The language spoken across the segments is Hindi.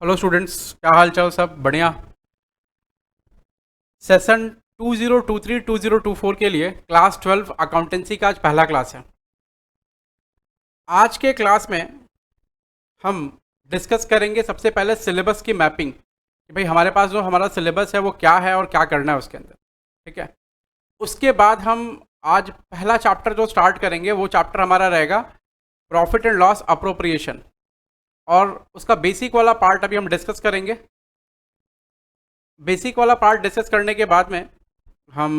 हेलो स्टूडेंट्स, क्या हाल चाल? सब बढ़िया। सेशन 2023-2024 के लिए क्लास 12 अकाउंटेंसी का आज पहला क्लास है। आज के क्लास में हम डिस्कस करेंगे सबसे पहले सिलेबस की मैपिंग कि भाई हमारे पास जो हमारा सिलेबस है वो क्या है और क्या करना है उसके अंदर। ठीक है। उसके बाद हम आज पहला चैप्टर जो स्टार्ट करेंगे वो चैप्टर हमारा रहेगा प्रॉफिट एंड लॉस अप्रोप्रिएशन, और उसका बेसिक वाला पार्ट अभी हम डिस्कस करेंगे। बेसिक वाला पार्ट डिस्कस करने के बाद में हम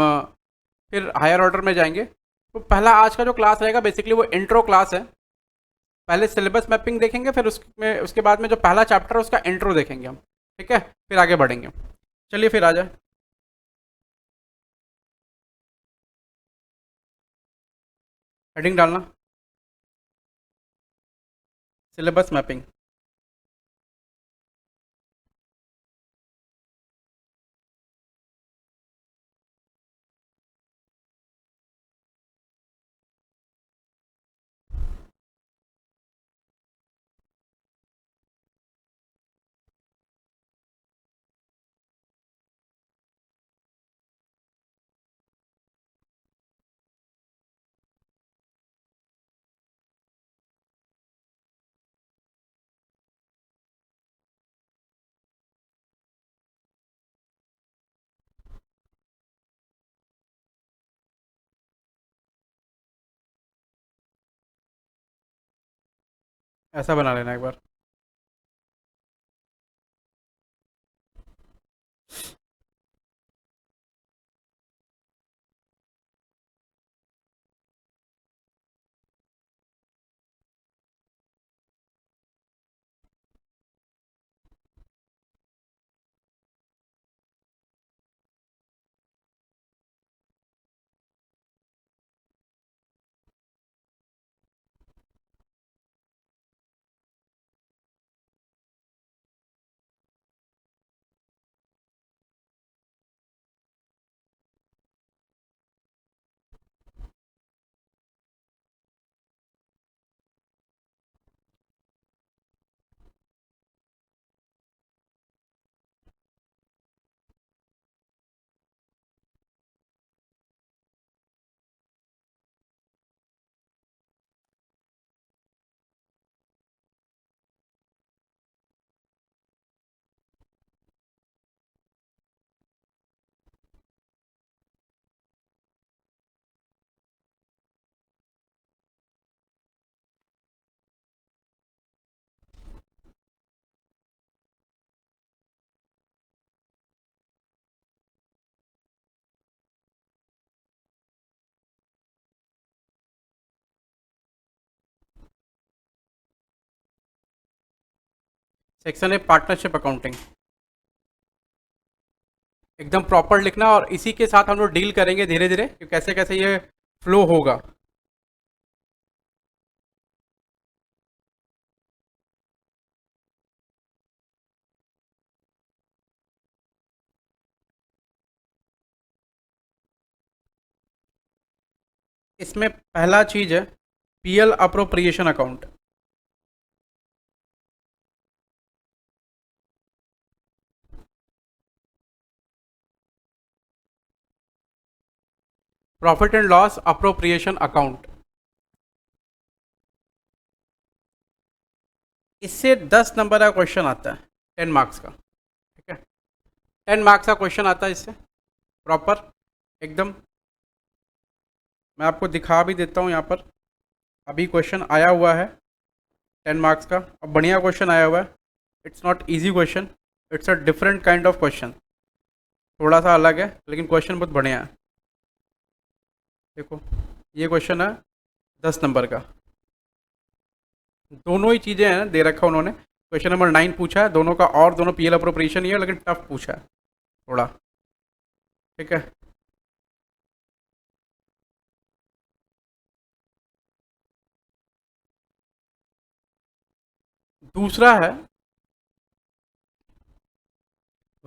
फिर हायर ऑर्डर में जाएंगे। तो पहला आज का जो क्लास रहेगा बेसिकली वो इंट्रो क्लास है। पहले सिलेबस मैपिंग देखेंगे, फिर उसमें उसके बाद में जो पहला चैप्टर है उसका इंट्रो देखेंगे हम। ठीक है, फिर आगे बढ़ेंगे। चलिए फिर आ जाए। हेडिंग डालना, सिलेबस मैपिंग। ऐसा बना लेना एक बार। सेक्शन है पार्टनरशिप अकाउंटिंग। एकदम प्रॉपर लिखना, और इसी के साथ हम लोग डील करेंगे धीरे धीरे कि कैसे कैसे ये फ्लो होगा। इसमें पहला चीज है PL appropriation account. Profit and loss appropriation account. इससे 10 नंबर का क्वेश्चन आता है, 10 मार्क्स का। ठीक है, 10 मार्क्स का क्वेश्चन आता है इससे, प्रॉपर एकदम। मैं आपको दिखा भी देता हूँ यहाँ पर। अभी क्वेश्चन आया हुआ है 10 मार्क्स का, अब बढ़िया क्वेश्चन आया हुआ है। It's not easy question, it's a different kind of question. थोड़ा सा अलग है लेकिन क्वेश्चन बहुत बढ़िया है। देखो, ये क्वेश्चन है 10 नंबर का। दोनों ही चीज़ें हैं दे रखा उन्होंने। क्वेश्चन नंबर 9 पूछा है दोनों का, और दोनों पीएल अप्रोप्रिएशन ही है लेकिन टफ पूछा है थोड़ा। ठीक है। दूसरा है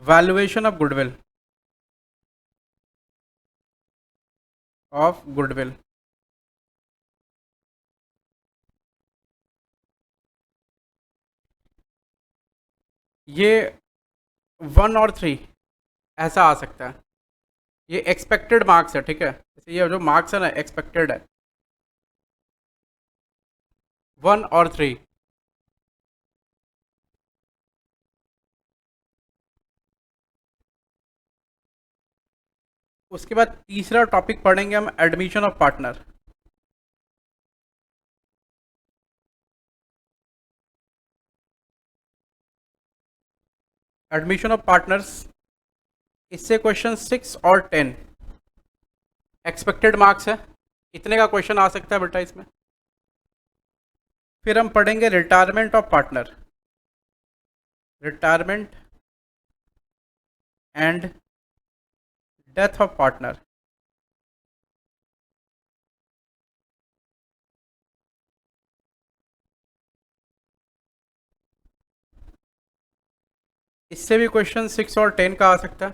valuation of goodwill. Of goodwill. ये 1 और 3 ऐसा आ सकता है। ये एक्सपेक्टेड मार्क्स है, ठीक है। जैसे ये जो मार्क्स है ना, एक्सपेक्टेड है 1 और 3। उसके बाद तीसरा टॉपिक पढ़ेंगे हम, admission of partner. Admission of partners, इससे क्वेश्चन 6 और 10 एक्सपेक्टेड मार्क्स है, इतने का क्वेश्चन आ सकता है बेटा इसमें। फिर हम पढ़ेंगे retirement of partner, retirement and death of partner. इससे भी क्वेश्चन 6 और 10 का आ सकता है।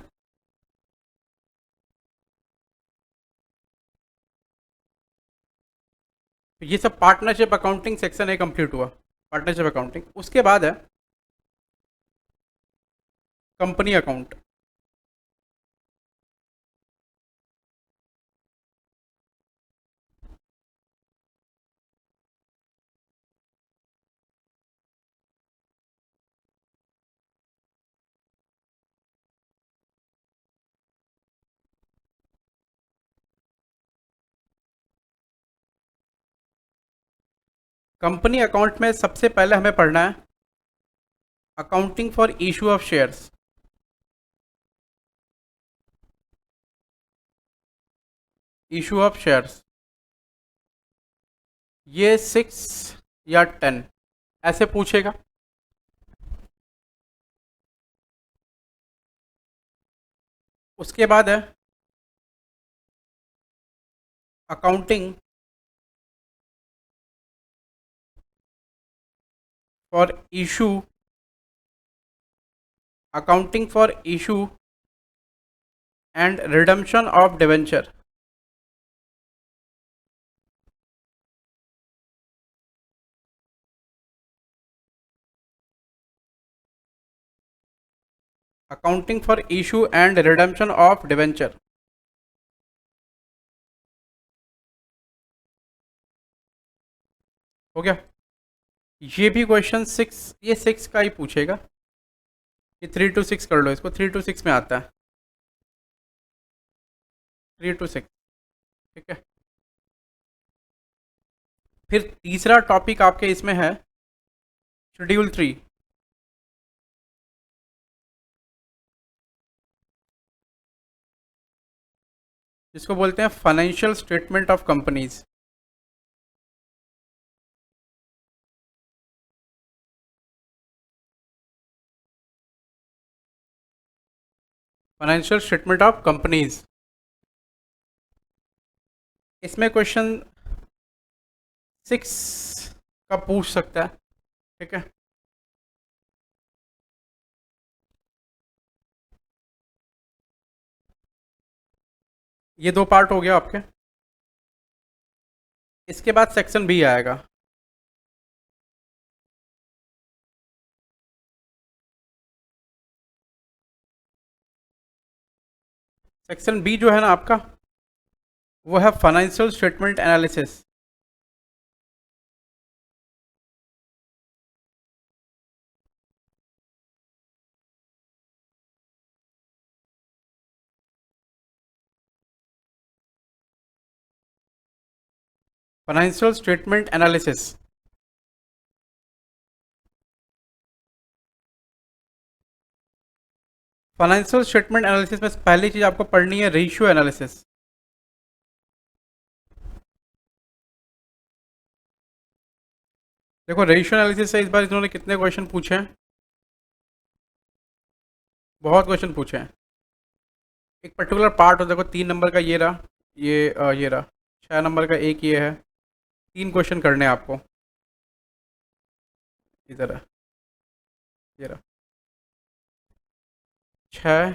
तो ये सब पार्टनरशिप अकाउंटिंग सेक्शन है, कंप्लीट हुआ पार्टनरशिप अकाउंटिंग। उसके बाद है कंपनी अकाउंट। कंपनी अकाउंट में सबसे पहले हमें पढ़ना है accounting for issue of shares. Issue of shares, ये 6 या 10 ऐसे पूछेगा। उसके बाद है accounting for issue, accounting for issue and redemption of debenture. Accounting for issue and redemption of debenture. हो गया। ये भी क्वेश्चन 6, ये 6 का ही पूछेगा। ये 3 to 6 कर लो, इसको 3 to 6 में आता है, 3 to 6, ठीक है। फिर तीसरा टॉपिक आपके इसमें है शेड्यूल 3। जिसको बोलते हैं financial statement of companies. Financial statement of companies, इसमें क्वेश्चन 6 का पूछ सकता है, ठीक है। ये 2 पार्ट हो गया आपके। इसके बाद सेक्शन बी आएगा। सेक्शन बी जो है ना आपका, वो है financial statement analysis. Financial statement analysis, financial statement analysis में पहली चीज आपको पढ़नी है रेशियो एनालिसिस। देखो रेशियो एनालिसिस से इस बार इन्होंने कितने क्वेश्चन पूछे हैं, बहुत क्वेश्चन पूछे हैं। एक पर्टिकुलर पार्ट हो, देखो 3 नंबर का ये रहा, ये रहा, 6 नंबर का एक ये है, 3 क्वेश्चन करने हैं आपको। इधर है, ये रहा 6,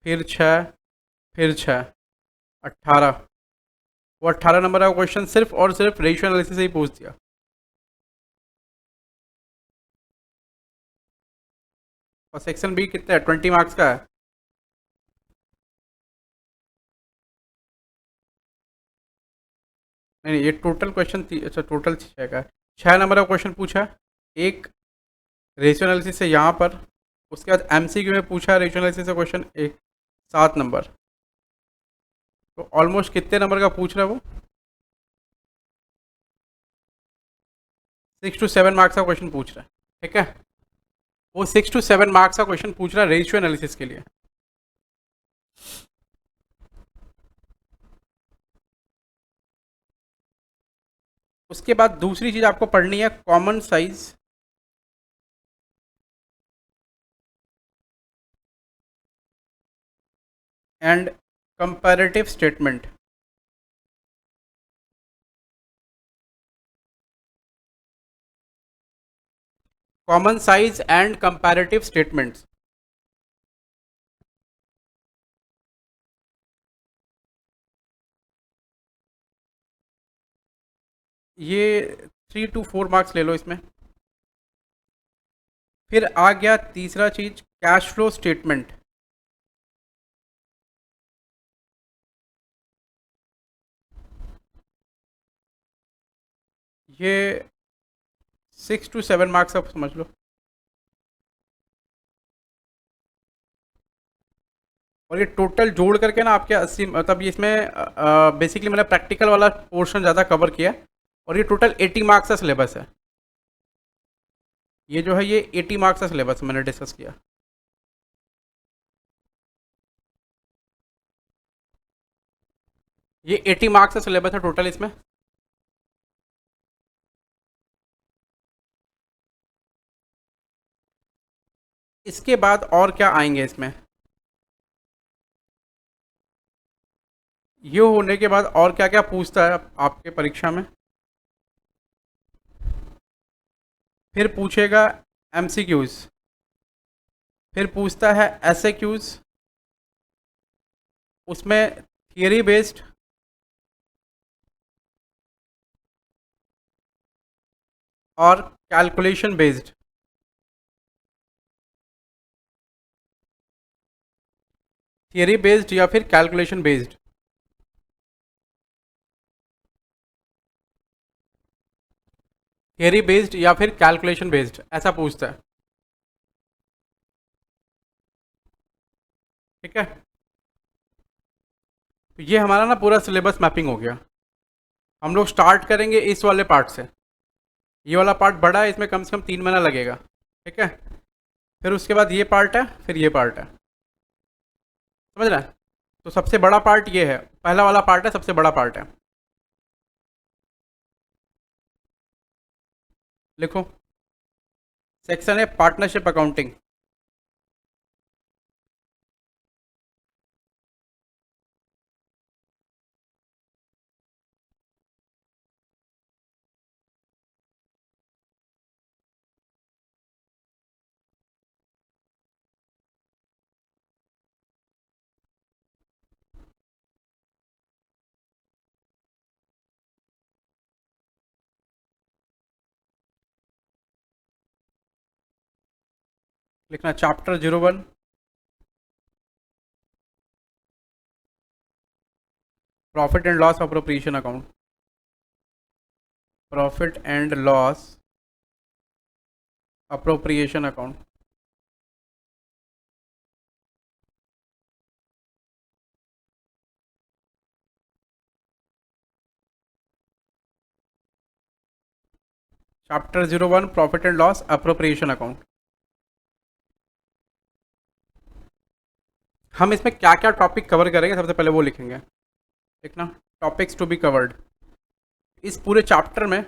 फिर 6, फिर 6, 18। वो 18 नंबर का क्वेश्चन सिर्फ और सिर्फ रेशियो एनालिसिस से ही पूछ दिया। और सेक्शन बी कितना है, 20 मार्क्स का है। नहीं नहीं, ये टोटल क्वेश्चन अच्छा टोटल 6 का है। 6 नंबर का क्वेश्चन पूछा, एक रेशियो एनालिसिस से यहाँ पर, उसके बाद एमसीक्यू में पूछा रेशियो एनालिसिस से क्वेश्चन एक 7 नंबर। तो ऑलमोस्ट कितने नंबर का पूछ रहा है वो, 6 to 7 मार्क्स का क्वेश्चन पूछ रहा है। ठीक है, वो 6 to 7 मार्क्स का क्वेश्चन पूछ रहा है रेशियो एनालिसिस के लिए। उसके बाद दूसरी चीज़ आपको पढ़नी है, common size and comparative statement. Common size and comparative statements. ये 3 to 4 मार्क्स ले लो इसमें। फिर आ गया तीसरा चीज, कैश फ्लो स्टेटमेंट। ये 6 to 7 मार्क्स आप समझ लो। और ये टोटल जोड़ करके ना आपके 80, मतलब ये इसमें बेसिकली मैंने प्रैक्टिकल वाला पोर्शन ज़्यादा कवर किया, और ये टोटल 80 मार्क्स का सिलेबस है। ये जो है ये 80 मार्क्स का सिलेबस मैंने डिस्कस किया। ये 80 मार्क्स का सिलेबस है टोटल इसमें। इसके बाद और क्या आएंगे इसमें, ये होने के बाद और क्या क्या पूछता है आपके परीक्षा में। फिर पूछेगा एमसीक्यूज, फिर पूछता है एसएक्यूज, उसमें थियरी बेस्ड और कैलकुलेशन बेस्ड। थियरी बेस्ड या फिर कैलकुलेशन बेस्ड। थियरी बेस्ड या फिर कैलकुलेशन बेस्ड, ऐसा पूछता है। ठीक है, तो ये हमारा ना पूरा सिलेबस मैपिंग हो गया। हम लोग स्टार्ट करेंगे इस वाले पार्ट से। ये वाला पार्ट बड़ा है, इसमें कम से कम 3 महीना लगेगा। ठीक है, फिर उसके बाद ये पार्ट है, फिर ये पार्ट है। समझ रहे हैं? तो सबसे बड़ा पार्ट ये है, पहला वाला पार्ट है, सबसे बड़ा पार्ट है। लिखो, सेक्शन है पार्टनरशिप अकाउंटिंग। लिखना chapter 01, profit and loss appropriation account. Profit and loss appropriation account. Chapter 01, profit and loss appropriation account. हम इसमें क्या क्या टॉपिक कवर करेंगे सबसे पहले वो लिखेंगे। लिखना टॉपिक्स टू बी कवर्ड। इस पूरे चैप्टर में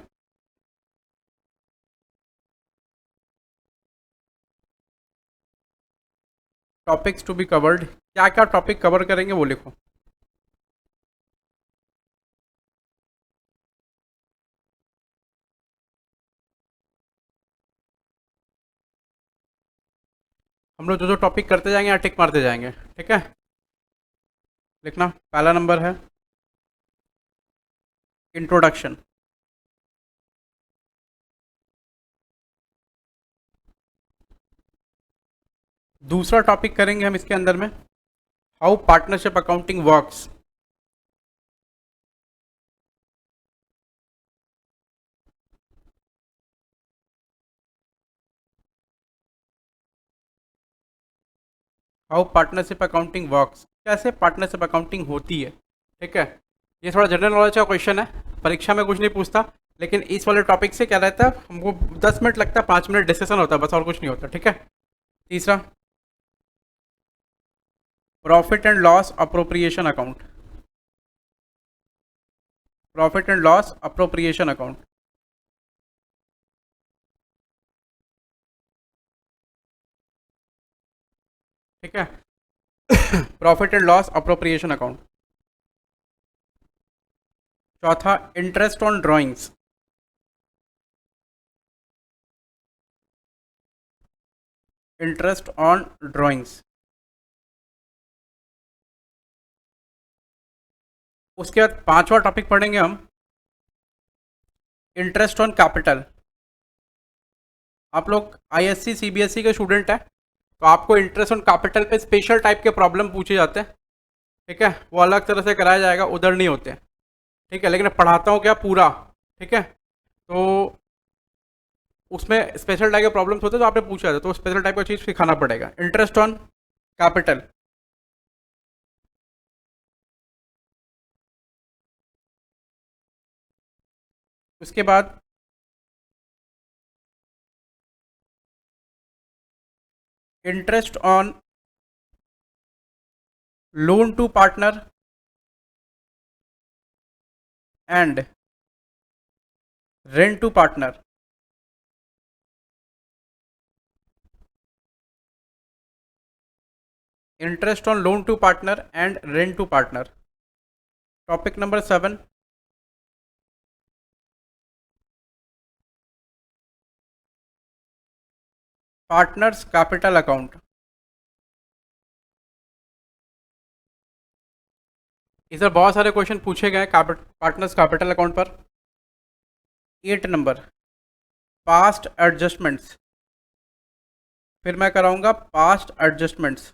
टॉपिक्स टू बी कवर्ड, क्या क्या टॉपिक कवर करेंगे वो लिखो। हम लोग जो जो टॉपिक करते जाएंगे यहाँ टिक मारते जाएंगे। ठीक है, लिखना पहला नंबर है इंट्रोडक्शन। दूसरा टॉपिक करेंगे हम इसके अंदर में, how partnership accounting works. How partnership accounting works, कैसे पार्टनरशिप अकाउंटिंग होती है। ठीक है, ये थोड़ा जनरल नॉलेज का क्वेश्चन है, परीक्षा में कुछ नहीं पूछता, लेकिन इस वाले टॉपिक से क्या रहता है, हमको 10 मिनट लगता है, 5 मिनट डिस्कशन होता है बस, और कुछ नहीं होता। ठीक है, तीसरा, profit and loss appropriation account. Profit and loss appropriation account. ठीक है, profit and loss appropriation account. चौथा, interest on drawings. Interest on drawings. उसके बाद पांचवा टॉपिक पढ़ेंगे हम, इंटरेस्ट ऑन कैपिटल। आप लोग आईएससी सीबीएसई के स्टूडेंट हैं, तो आपको इंटरेस्ट ऑन कैपिटल पे स्पेशल टाइप के प्रॉब्लम पूछे जाते हैं। ठीक है, वो अलग तरह से कराया जाएगा, उधर नहीं होते। ठीक है, लेकिन मैं पढ़ाता हूँ क्या पूरा। ठीक है, तो उसमें स्पेशल टाइप के प्रॉब्लम्स होते हैं, तो आपने पूछा था, तो स्पेशल टाइप का चीज़ सिखाना पड़ेगा, इंटरेस्ट ऑन कैपिटल। उसके बाद interest on loan to partner and rent to partner. Interest on loan to partner and rent to partner. Topic number 7, partners capital account. इधर बहुत सारे क्वेश्चन पूछे गए पार्टनर्स कैपिटल अकाउंट पर। 8 नंबर, पास्ट एडजस्टमेंट्स। फिर मैं कराऊंगा पास्ट एडजस्टमेंट्स।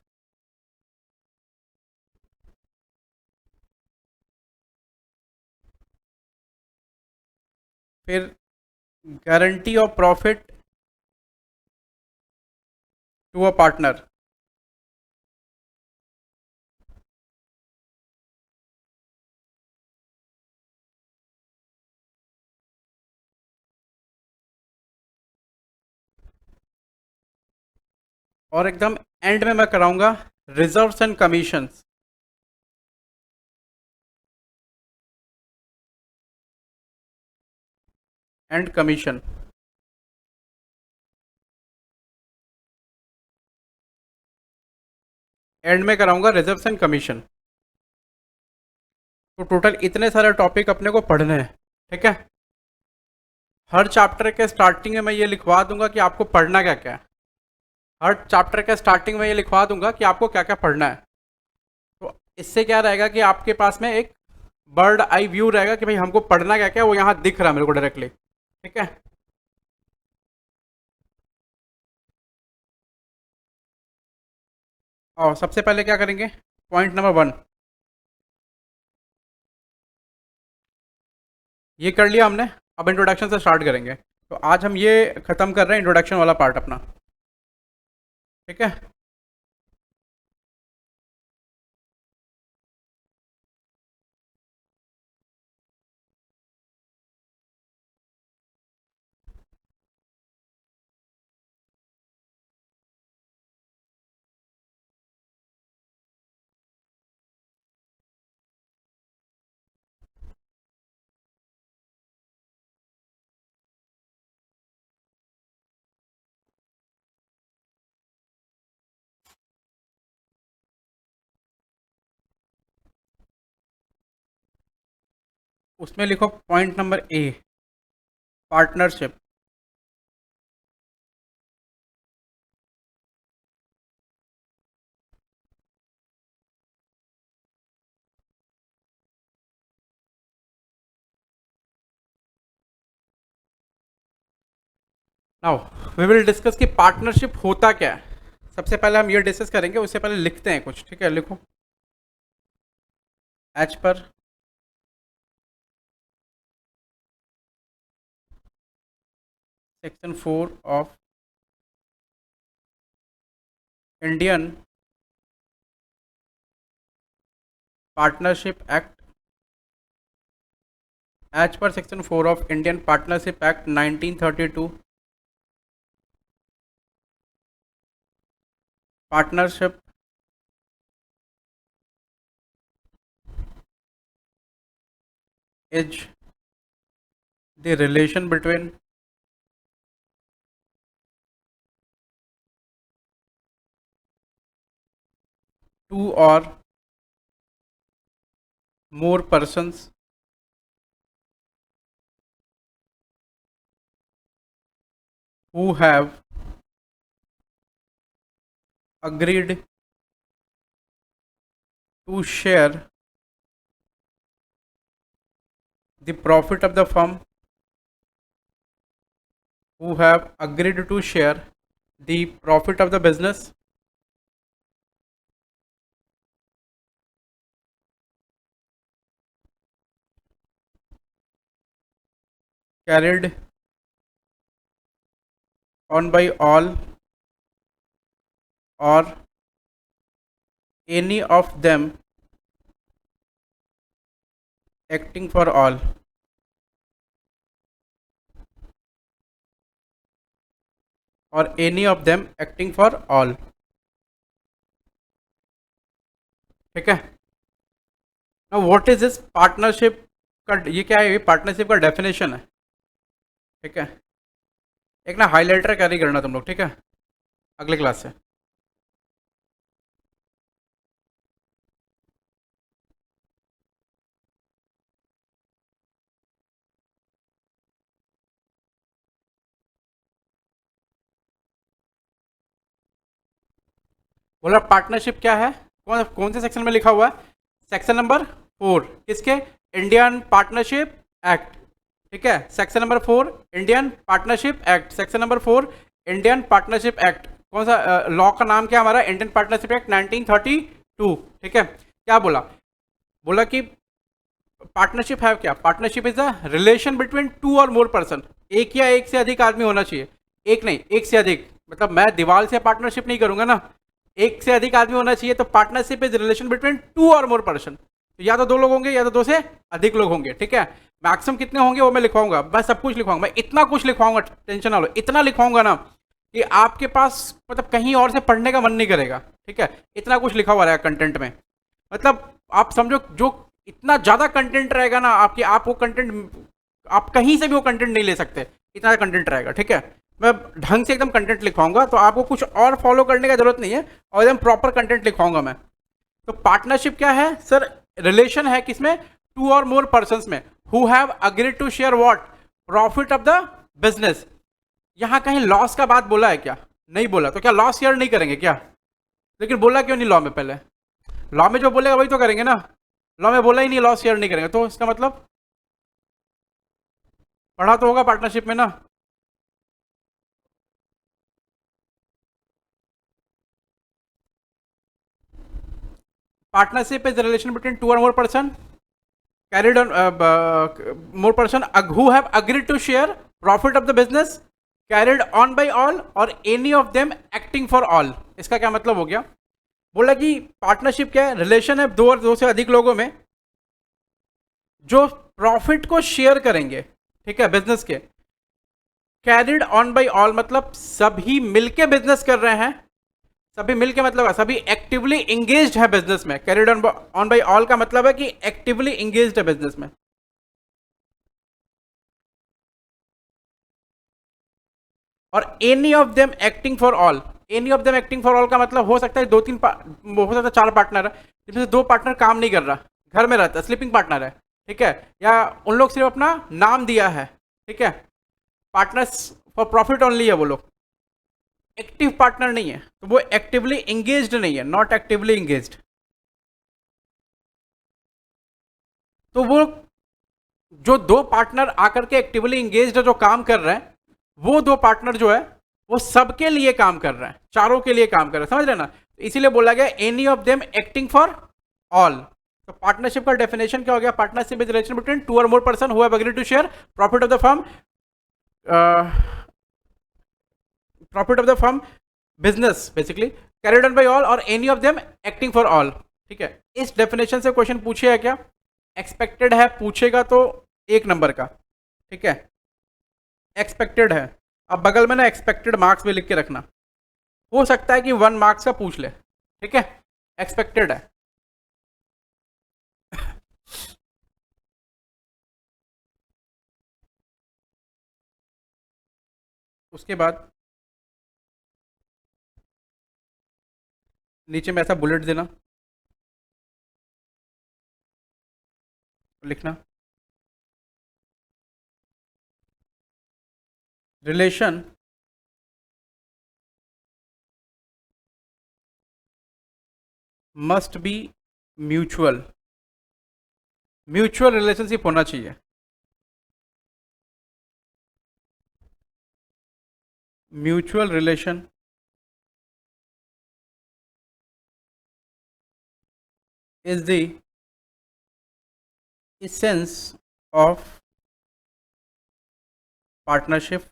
फिर guarantee of profit to a partner. और एकदम एंड में मैं कराऊंगा reserves and commissions. And commission. End में कराऊंगा रिजर्व्स एंड कमीशन। तो टोटल इतने सारे टॉपिक अपने को पढ़ने हैं। ठीक है, हर चैप्टर के स्टार्टिंग में मैं ये लिखवा दूंगा कि आपको पढ़ना क्या क्या है। हर चैप्टर के स्टार्टिंग में ये लिखवा दूंगा कि आपको क्या क्या पढ़ना है। तो इससे क्या रहेगा कि आपके पास में एक बर्ड आई व्यू रहेगा कि भाई हमको पढ़ना क्या क्या है, वो यहाँ दिख रहा है मेरे को डायरेक्टली। ठीक है, और सबसे पहले क्या करेंगे, पॉइंट नंबर 1 ये कर लिया हमने। अब इंट्रोडक्शन से स्टार्ट करेंगे। तो आज हम ये ख़त्म कर रहे हैं इंट्रोडक्शन वाला पार्ट अपना। ठीक है, उसमें लिखो point number A, partnership. Now we will discuss कि पार्टनरशिप होता क्या है। सबसे पहले हम ये डिस्कस करेंगे, उससे पहले लिखते हैं कुछ, ठीक है? लिखो as per section 4 of Indian partnership act, as per section 4 of Indian partnership act 1932, पार्टनरशिप is the relation between two or more persons who have agreed to share the profit of the firm, who have agreed to share the profit of the business carried on by all or any of them acting for all, or any of them acting for all, ठीक है? Now what is this partnership का, ये क्या है? ये पार्टनरशिप का डेफिनेशन है, ठीक है? एक ना हाईलाइटर कैरी करना तुम लोग, ठीक है? अगले क्लास से। बोला पार्टनरशिप क्या है, कौन कौन से सेक्शन में लिखा हुआ है? सेक्शन नंबर 4 किसके? इंडियन पार्टनरशिप एक्ट, ठीक है? Section number 4 Indian partnership act, section number 4 Indian partnership act. कौन सा लॉ का नाम क्या हमारा? इंडियन पार्टनरशिप एक्ट 1932, ठीक है? क्या बोला? बोला कि पार्टनरशिप है क्या? Partnership is a relation between two और मोर पर्सन, एक या एक से अधिक आदमी होना चाहिए, एक नहीं एक से अधिक, मतलब मैं दीवार से पार्टनरशिप नहीं करूंगा ना, एक से अधिक आदमी होना चाहिए। तो partnership is relation between two और मोर पर्सन, तो या तो दो लोग होंगे या तो दो से अधिक लोग होंगे, ठीक है? मैक्सिमम कितने होंगे वो मैं लिखवाऊंगा, मैं सब कुछ लिखवाऊंगा, मैं इतना कुछ लिखवाऊंगा, टेंशन ना लो, इतना लिखवाऊंगा ना कि आपके पास मतलब कहीं और से पढ़ने का मन नहीं करेगा, ठीक है? इतना कुछ लिखा हुआ रहेगा कंटेंट में, मतलब आप समझो जो इतना ज़्यादा कंटेंट रहेगा ना आपकी, आप वो कंटेंट आप कहीं से भी वो कंटेंट नहीं ले सकते, इतना कंटेंट रहेगा, ठीक है? मैं ढंग से एकदम कंटेंट लिखवाऊंगा, तो आपको कुछ और फॉलो करने की जरूरत नहीं है, और एकदम प्रॉपर कंटेंट लिखवाऊंगा मैं। तो पार्टनरशिप क्या है सर? रिलेशन है किसमें? टू और मोर पर्सन्स में, who have agreed to share what? Profit of the business. यहां कहीं लॉस का बात बोला है क्या? नहीं बोला, तो क्या लॉस शेयर नहीं करेंगे क्या? लेकिन बोला क्यों नहीं लॉ में? पहले लॉ में जो बोलेगा वही तो करेंगे ना, लॉ में बोला ही नहीं लॉस शेयर नहीं करेंगे, तो इसका मतलब पढ़ा तो होगा पार्टनरशिप में ना। Partnership is relation between two और more person carried on more person who have agreed to share profit of the business carried on by all or any of them acting for all। इसका क्या मतलब हो गया? बोला कि पार्टनरशिप क्या है? रिलेशन है दो और दो से अधिक लोगों में जो प्रॉफिट को शेयर करेंगे, ठीक है, बिजनेस के। कैरिड ऑन बाय ऑल मतलब सभी मिलके बिजनेस कर रहे हैं, सभी मिलके मतलब सभी एक्टिवली इंगेज्ड है बिजनेस में। कैरिड ऑन बाय ऑल का मतलब है कि एक्टिवली इंगेज्ड है बिजनेस में। और any of them acting for all, any of them acting for all का मतलब हो सकता है दो तीन हो सकता है चार पार्टनर है, जिसमें से दो पार्टनर काम नहीं कर रहा, घर में रहता है, स्लीपिंग पार्टनर है, ठीक है, या उन लोग सिर्फ अपना नाम दिया है, ठीक है, पार्टनर्स फॉर प्रॉफिट ओनली है वो लोग, एक्टिव पार्टनर नहीं है, तो वो एक्टिवली इंगेज्ड नहीं है, नॉट एक्टिवली इंगेज्ड। तो वो जो दो पार्टनर आकर के एक्टिवली इंगेज्ड जो काम कर रहे हैं, वो दो पार्टनर जो है वो सबके लिए काम कर रहा है, चारों के लिए काम कर रहा है, समझ रहे ना। तो इसीलिए बोला गया any of them acting for all. तो पार्टनरशिप का डेफिनेशन क्या हो गया? Partnership is relation between two और more person who have agreed to share profit of the firm, profit of the firm business basically carried on by all or any of them acting for all. ठीक है, इस डेफिनेशन से क्वेश्चन पूछे है क्या? एक्सपेक्टेड है, पूछेगा तो 1 नंबर का। ठीक है, एक्सपेक्टेड है। अब बगल में ना एक्सपेक्टेड मार्क्स भी लिख के रखना, हो सकता है कि 1 मार्क्स का पूछ ले। ठीक है, एक्सपेक्टेड है। उसके बाद नीचे में ऐसा बुलेट देना, लिखना relation must be mutual, mutual relationship होना चाहिए। Mutual relation is the essence of partnership।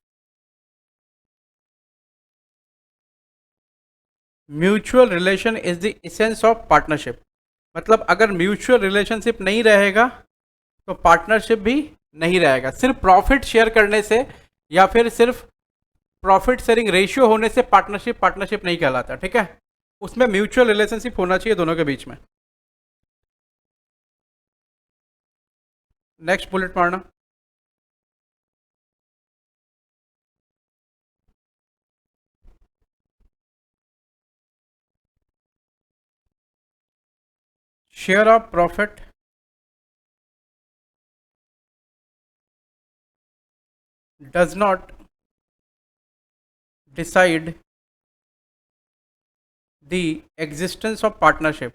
Mutual relation is the essence of partnership. मतलब अगर म्यूचुअल रिलेशनशिप नहीं रहेगा तो पार्टनरशिप भी नहीं रहेगा। सिर्फ प्रॉफिट शेयर करने से या फिर सिर्फ प्रॉफिट शेयरिंग रेशियो होने से पार्टनरशिप पार्टनरशिप नहीं कहलाता। ठीक है, उसमें म्यूचुअल रिलेशनशिप होना चाहिए दोनों के बीच में। नेक्स्ट बुलेट मारना, share of profit does not decide the existence of partnership।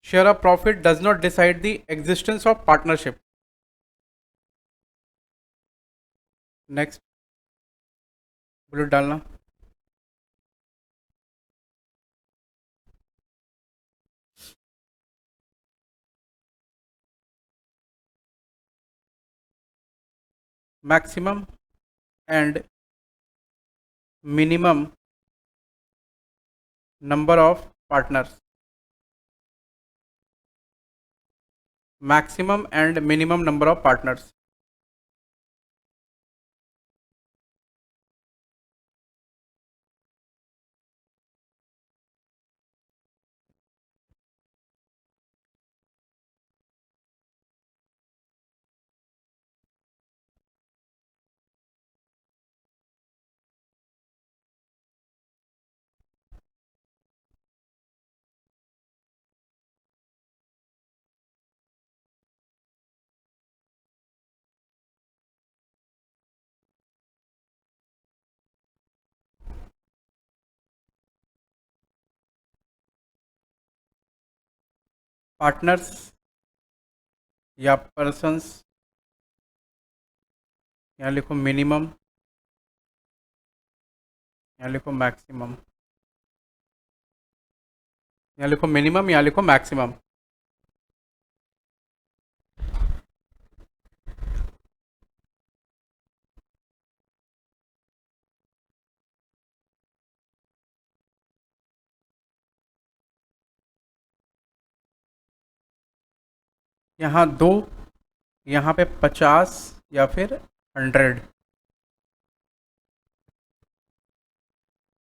Share of profit does not decide the existence of partnership। Next bullet डालना, maximum and minimum number of partners. Maximum and minimum number of partners. Partners या पर्सन्स, यहाँ लिखो मिनिमम, यहाँ लिखो मैक्सिमम, यहाँ लिखो मिनिमम, यहाँ लिखो मैक्सिमम। यहाँ 2, यहाँ पे 50 या फिर 100।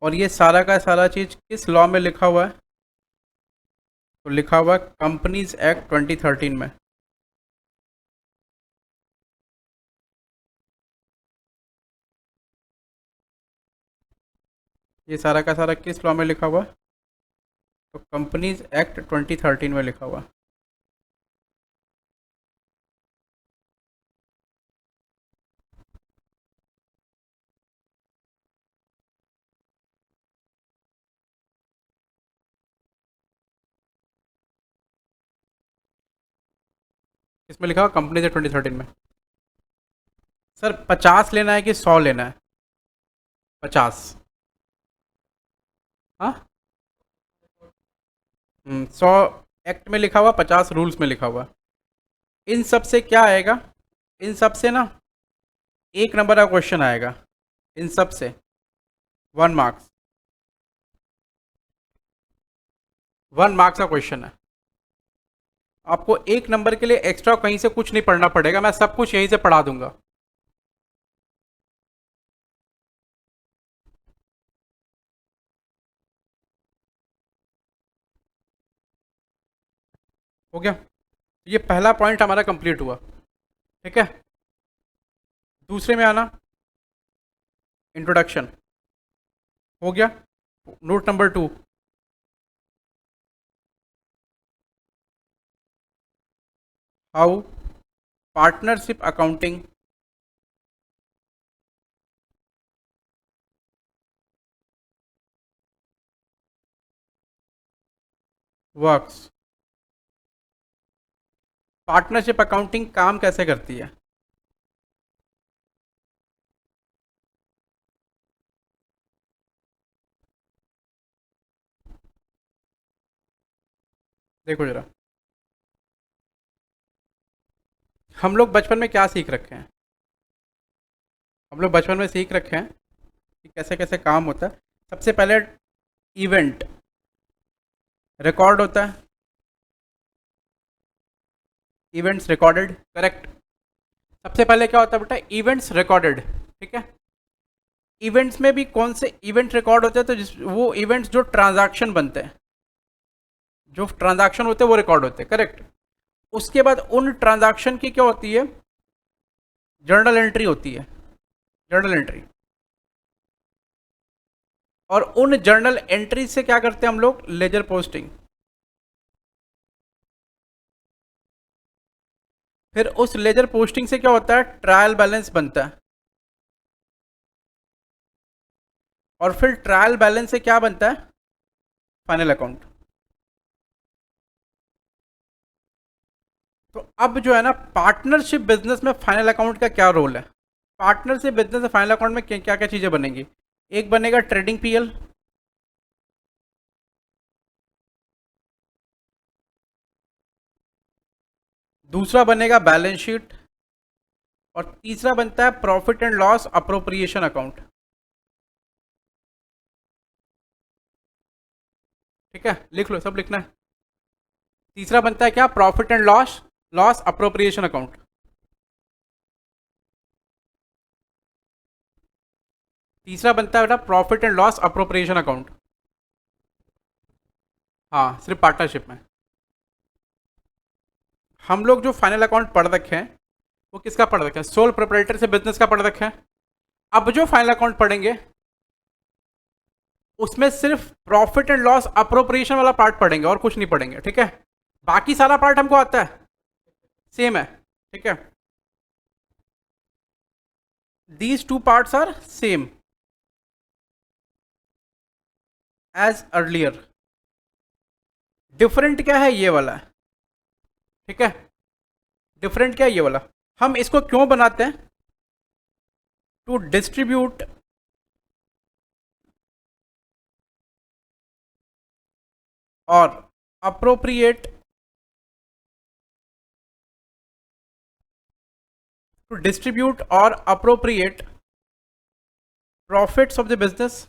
और ये सारा का सारा चीज़ किस लॉ में लिखा हुआ है? तो लिखा हुआ है कंपनीज एक्ट 2013 में। ये सारा का सारा किस लॉ में लिखा हुआ है? तो कंपनीज एक्ट 2013 में लिखा हुआ। इसमें लिखा हुआ कंपनी से 2013 में। सर 50 लेना है कि 100 लेना है? 50। हाँ। 100 एक्ट में लिखा हुआ, 50 रूल्स में लिखा हुआ। इन सब से क्या आएगा? इन सब से ना एक नंबर का क्वेश्चन आएगा, इन सब से 1 मार्क्स। 1 मार्क्स का क्वेश्चन है। आपको एक नंबर के लिए एक्स्ट्रा कहीं से कुछ नहीं पढ़ना पड़ेगा, मैं सब कुछ यहीं से पढ़ा दूंगा। हो गया? ये पहला पॉइंट हमारा कंप्लीट हुआ। ठीक है, दूसरे में आना, इंट्रोडक्शन हो गया। Note number 2, how partnership accounting works. Partnership accounting काम कैसे करती है? देखो जरा, हम लोग बचपन में क्या सीख रखे हैं? हम लोग बचपन में सीख रखे हैं कि कैसे कैसे काम होता है। सबसे पहले इवेंट रिकॉर्ड होता है, इवेंट्स रिकॉर्डेड, करेक्ट। सबसे पहले क्या होता है बेटा? Events recorded. ठीक है, इवेंट्स में भी कौन से इवेंट रिकॉर्ड होते हैं? तो वो इवेंट्स जो ट्रांजैक्शन बनते हैं, जो ट्रांजैक्शन होते हैं वो रिकॉर्ड होते हैं, करेक्ट। उसके बाद उन ट्रांजैक्शन की क्या होती है? जर्नल एंट्री होती है, जर्नल एंट्री। और उन जर्नल एंट्री से क्या करते हैं हम लोग? Ledger posting. फिर उस लेजर पोस्टिंग से क्या होता है? ट्रायल बैलेंस बनता है। और फिर ट्रायल बैलेंस से क्या बनता है? Final account. तो अब जो है ना, पार्टनरशिप बिजनेस में फाइनल अकाउंट का क्या रोल है? पार्टनरशिप बिजनेस में फाइनल अकाउंट में क्या क्या चीज़ें बनेंगी? एक बनेगा ट्रेडिंग पीएल, दूसरा बनेगा बैलेंस शीट, और तीसरा बनता है profit and loss appropriation account. ठीक है, लिख लो, सब लिखना है। तीसरा बनता है क्या? Profit and loss loss appropriation account. तीसरा बनता है बेटा profit and loss appropriation account. हाँ, सिर्फ पार्टनरशिप में। हम लोग जो फाइनल अकाउंट पढ़ रखे हैं वो किसका पढ़ रखे हैं? सोल प्रोप्राइटर से बिजनेस का पढ़ रखे हैं। अब जो फाइनल अकाउंट पढ़ेंगे उसमें सिर्फ प्रॉफिट एंड लॉस अप्रोप्रिएशन वाला पार्ट पढ़ेंगे और कुछ नहीं पढ़ेंगे। ठीक है, बाकी सारा पार्ट हमको आता है, सेम है। ठीक है, these two parts are same as earlier. Different क्या है? ये वाला। ठीक है, डिफरेंट क्या है? ये वाला। हम इसको क्यों बनाते हैं? टू डिस्ट्रीब्यूट और अप्रोप्रिएट, टू डिस्ट्रीब्यूट और appropriate profits of the business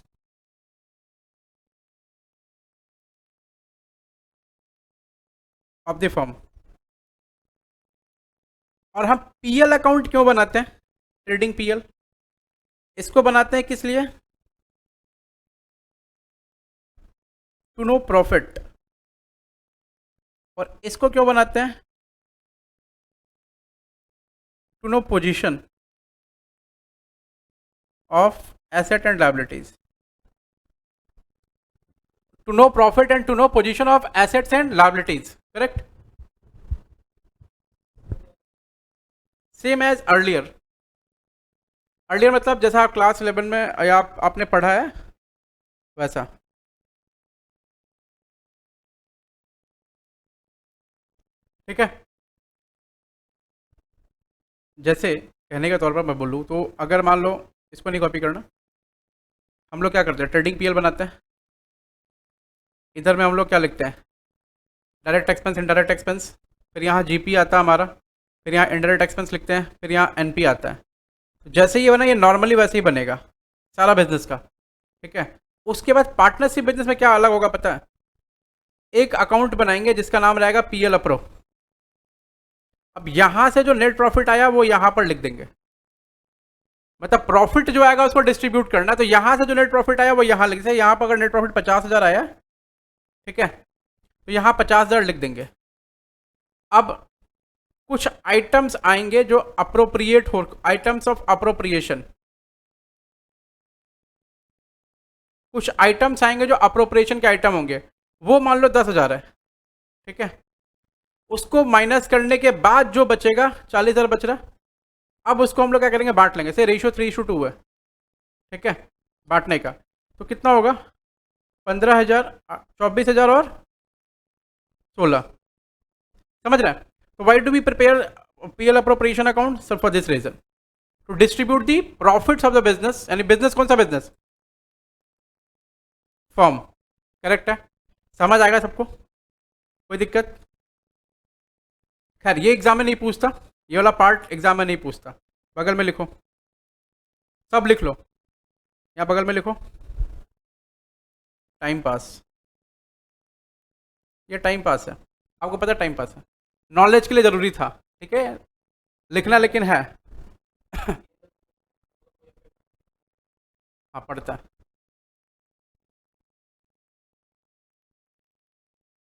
of the firm. और हम पीएल अकाउंट क्यों बनाते हैं? ट्रेडिंग पीएल इसको बनाते हैं किस लिए? To know profit. और इसको क्यों बनाते हैं? To know position of asset and liabilities. To know profit and to know position of assets and liabilities, correct. Same as earlier. Earlier मतलब जैसा आप क्लास 11 में या आपने पढ़ा है वैसा। ठीक है, जैसे कहने के तौर पर मैं बोलूँ तो अगर मान लो, इसको नहीं कॉपी करना, हम लोग क्या करते हैं, ट्रेडिंग पीएल बनाते हैं। इधर में हम लोग क्या लिखते हैं, डायरेक्ट एक्सपेंस, इनडायरेक्ट एक्सपेंस, फिर यहाँ जीपी आता है हमारा, फिर यहाँ इनडायरेक्ट एक्सपेंस लिखते हैं, फिर यहाँ एनपी आता है। तो जैसे ये बना, ये नॉर्मली वैसे ही बनेगा सारा बिजनेस का, ठीक है। उसके बाद पार्टनरशिप बिजनेस में क्या अलग होगा पता है, एक अकाउंट बनाएंगे जिसका नाम रहेगा पीएल अप्रो। अब यहाँ से जो नेट प्रॉफिट आया वो यहाँ पर लिख देंगे, मतलब प्रॉफिट जो आएगा उसको डिस्ट्रीब्यूट करना, तो यहाँ से जो नेट प्रॉफिट आया वो यहाँ लिख दें। यहाँ पर अगर नेट प्रॉफिट 50,000 आया, ठीक है, तो यहाँ 50,000 लिख देंगे। अब कुछ आइटम्स आएंगे जो अप्रोप्रिएट हो, आइटम्स ऑफ अप्रोप्रिएशन, कुछ आइटम्स आएंगे जो अप्रोप्रिएशन के आइटम होंगे, वो मान लो 10,000 है, ठीक है। उसको माइनस करने के बाद जो बचेगा 40,000 बच रहा, अब उसको हम लोग क्या करेंगे, बांट लेंगे। से रेशियो 3:2 है, ठीक है, बांटने का। तो कितना होगा, 15,000, 24,000 और 16, समझ रहे हैं। तो why do we prepare PL appropriation account, sir for this reason, to distribute the profits of the business. यानी बिजनेस कौन सा बिजनेस, फॉर्म, करेक्ट है। समझ आएगा सबको, कोई दिक्कत। खैर ये एग्जाम में नहीं पूछता, ये वाला पार्ट एग्जाम में नहीं पूछता। बगल में लिखो, सब लिख लो, यहाँ बगल में लिखो, टाइम पास। ये टाइम पास है, आपको पता है टाइम पास है, नॉलेज के लिए ज़रूरी था, ठीक है, लिखना लेकिन है। हाँ पढ़ता है।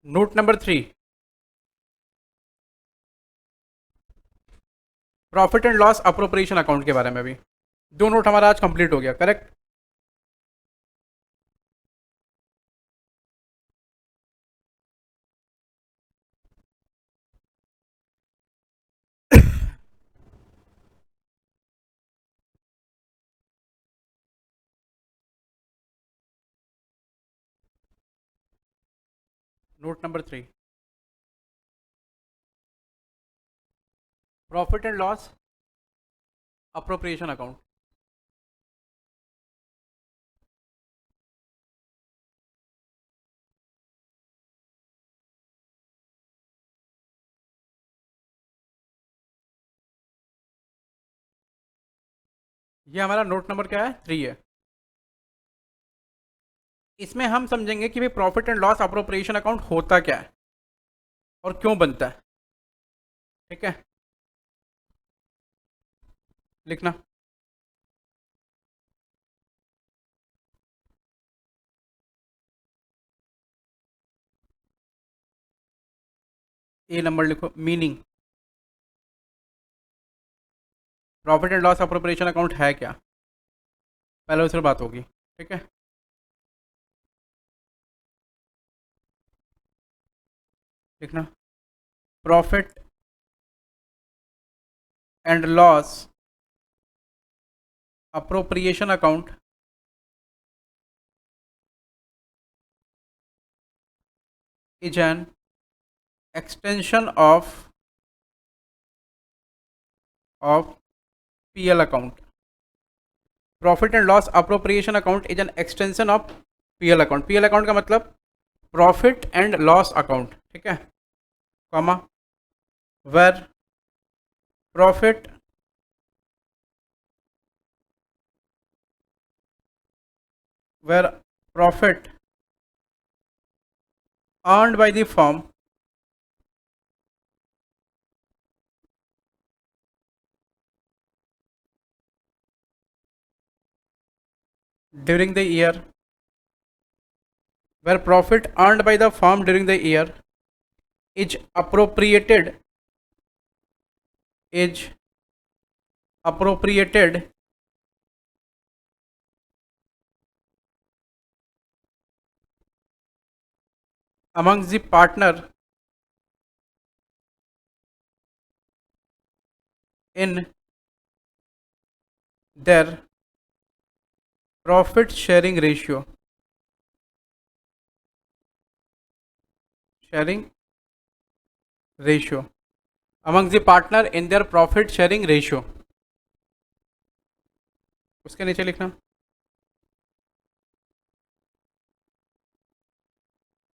Note number 3, profit and loss appropriation account के बारे में भी। दो नोट हमारा आज कंप्लीट हो गया, correct. Note number 3, profit and loss appropriation account. ये हमारा नोट नंबर क्या है, 3 है। इसमें हम समझेंगे कि भाई profit and loss appropriation account होता क्या है और क्यों बनता है, ठीक है। लिखना, ए नंबर लिखो, meaning, profit and loss appropriation account है क्या, पहले उससे बात होगी, ठीक है। लिखना, profit and loss appropriation account is an extension of PL account. Profit and loss appropriation account is an extension of PL account. PL account का मतलब प्रॉफिट एंड लॉस अकाउंट, ठीक है, comma, where profit where profit earned by the firm during the year, where profit earned by the firm during the year is appropriated amongst the partner in their profit sharing ratio। Among the partner in their profit sharing ratio, उसके नीचे लिखना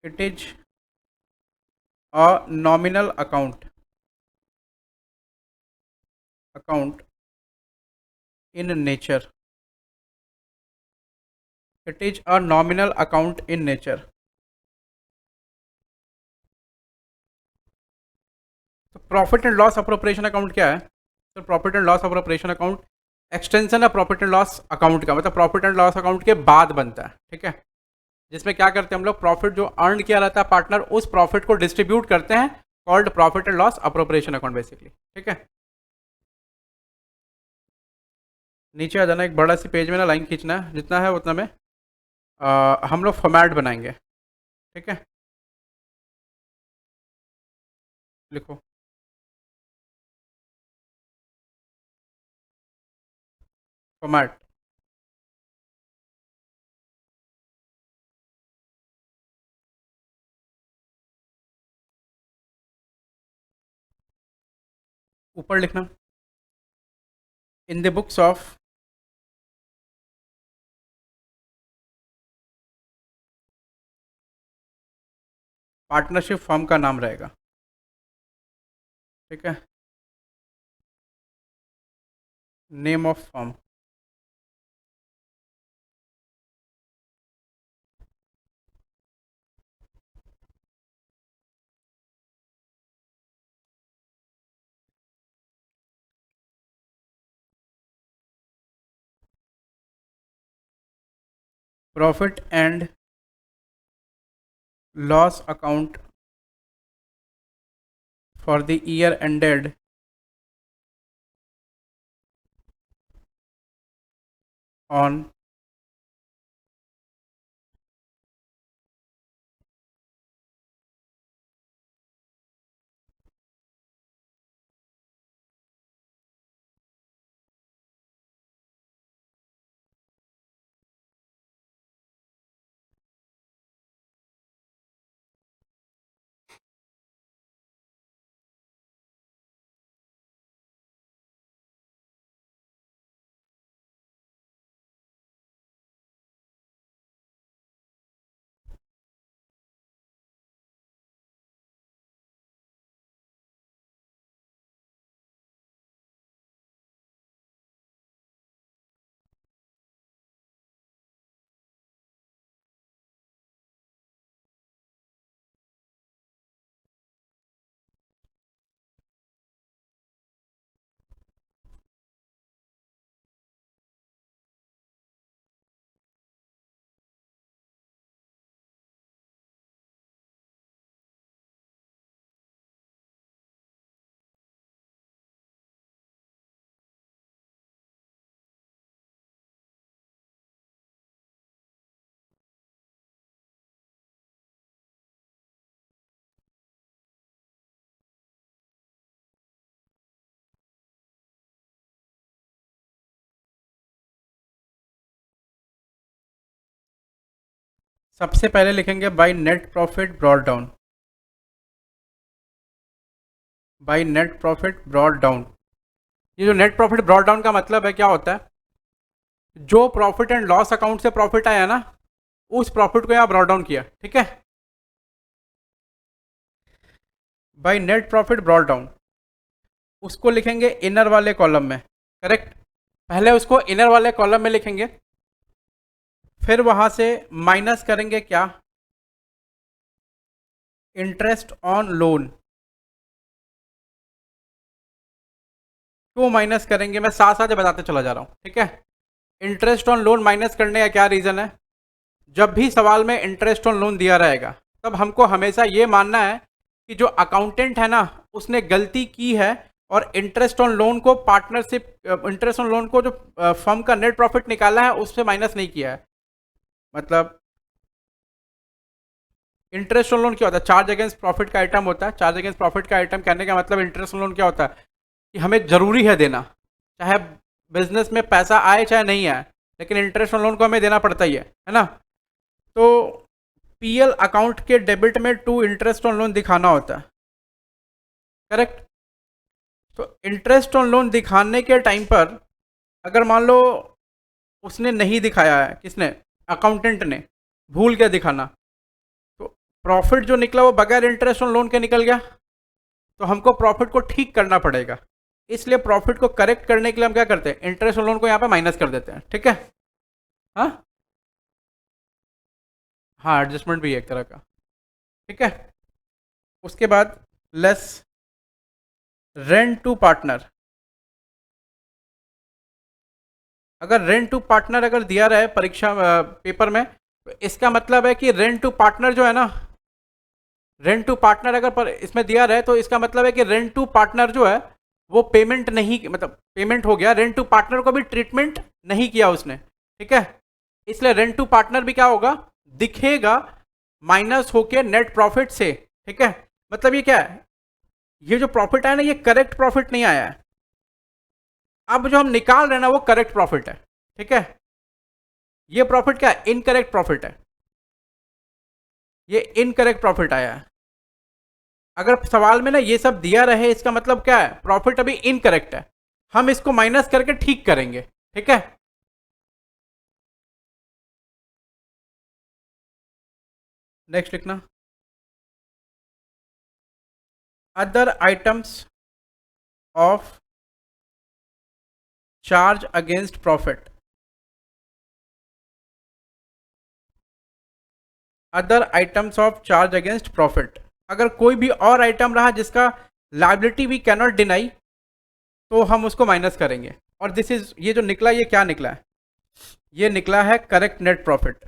it is a nominal account in nature, it is a nominal account in nature. तो profit and loss appropriation account क्या है? तो profit and loss appropriation account extension है प्रॉफिट एंड लॉस अकाउंट का, मतलब प्रॉफिट एंड लॉस अकाउंट के बाद बनता है, ठीक है। जिसमें क्या करते हैं हम लोग, प्रॉफिट जो अर्न किया रहता है पार्टनर, उस प्रॉफिट को डिस्ट्रीब्यूट करते हैं, called profit and loss appropriation account basically, ठीक है। नीचे आ जाना, एक बड़ा सी पेज में ना लाइन खींचना है, जितना है उतना में हम लोग फॉर्मेट बनाएंगे, ठीक है। लिखो फॉर्मेट। ऊपर लिखना in the books of partnership firm का नाम रहेगा, ठीक है, name of firm. Profit and loss account for the year ended on सबसे पहले लिखेंगे by net profit brought down, by net profit brought down. ये जो नेट प्रॉफिट ब्रॉट डाउन का मतलब है क्या होता है, जो प्रॉफिट एंड लॉस अकाउंट से प्रॉफिट आया ना, उस प्रॉफिट को यहाँ ब्रॉट डाउन किया, ठीक है, by net profit brought down. उसको लिखेंगे इनर वाले कॉलम में, करेक्ट। पहले उसको इनर वाले कॉलम में लिखेंगे, फिर वहां से माइनस करेंगे क्या, इंटरेस्ट ऑन लोन। क्यों माइनस करेंगे, मैं साथ साथ बताते चला जा रहा हूं, ठीक है। इंटरेस्ट ऑन लोन माइनस करने का क्या रीज़न है, जब भी सवाल में इंटरेस्ट ऑन लोन दिया रहेगा तब हमको हमेशा ये मानना है कि जो अकाउंटेंट है ना, उसने गलती की है, और इंटरेस्ट ऑन लोन को पार्टनरशिप, इंटरेस्ट ऑन लोन को जो फर्म का नेट प्रॉफिट निकाला है उससे माइनस नहीं किया है। मतलब इंटरेस्ट ऑन लोन क्या होता है, चार्ज अगेंस्ट प्रॉफिट का आइटम होता है। चार्ज अगेंस्ट प्रॉफिट का आइटम कहने का मतलब इंटरेस्ट ऑन लोन क्या होता है कि हमें ज़रूरी है देना, चाहे बिजनेस में पैसा आए चाहे नहीं आए, लेकिन इंटरेस्ट ऑन लोन को हमें देना पड़ता ही है ना। तो पीएल अकाउंट के डेबिट में टू इंटरेस्ट ऑन लोन दिखाना होता है, करेक्ट। तो इंटरेस्ट ऑन लोन दिखाने के टाइम पर अगर मान लो उसने नहीं दिखाया है, किसने, अकाउंटेंट ने भूल गया दिखाना, तो प्रॉफिट जो निकला वो बगैर इंटरेस्ट ऑन लोन के निकल गया, तो हमको प्रॉफिट को ठीक करना पड़ेगा। इसलिए प्रॉफिट को करेक्ट करने के लिए हम क्या करते हैं, इंटरेस्ट ऑन लोन को यहाँ पे माइनस कर देते हैं। ठीक है, हाँ हाँ, एडजस्टमेंट भी है एक तरह का। ठीक है, उसके बाद लेस रेंट टू पार्टनर। अगर रेंट टू पार्टनर अगर दिया रहा है परीक्षा पेपर में, तो इसका मतलब है कि रेंट टू पार्टनर जो है ना, रेंट टू पार्टनर अगर इसमें दिया रहा है तो इसका मतलब है कि रेंट टू पार्टनर जो है वो पेमेंट नहीं, मतलब पेमेंट हो गया, रेंट टू पार्टनर को भी ट्रीटमेंट नहीं किया उसने। ठीक है, इसलिए रेंट टू पार्टनर भी क्या होगा, दिखेगा माइनस होके नेट प्रॉफिट से। ठीक है, मतलब ये क्या है, ये जो प्रॉफिट आया ना ये करेक्ट प्रॉफिट नहीं आया है, अब जो हम निकाल रहे हैं ना वो करेक्ट प्रॉफिट है। ठीक है, ये प्रॉफिट क्या है, इनकरेक्ट प्रॉफिट है, ये इनकरेक्ट प्रॉफिट आया है। अगर सवाल में ना ये सब दिया रहे इसका मतलब क्या है, प्रॉफिट अभी इनकरेक्ट है, हम इसको माइनस करके ठीक करेंगे। ठीक है, नेक्स्ट लिखना, other items of charge against profit. Other items of charge against profit, अगर कोई भी और आइटम रहा जिसका लाइबिलिटी वी कैनॉट डिनाई तो हम उसको माइनस करेंगे। और दिस इज, ये जो निकला ये क्या निकला है, ये निकला है करेक्ट नेट प्रॉफिट।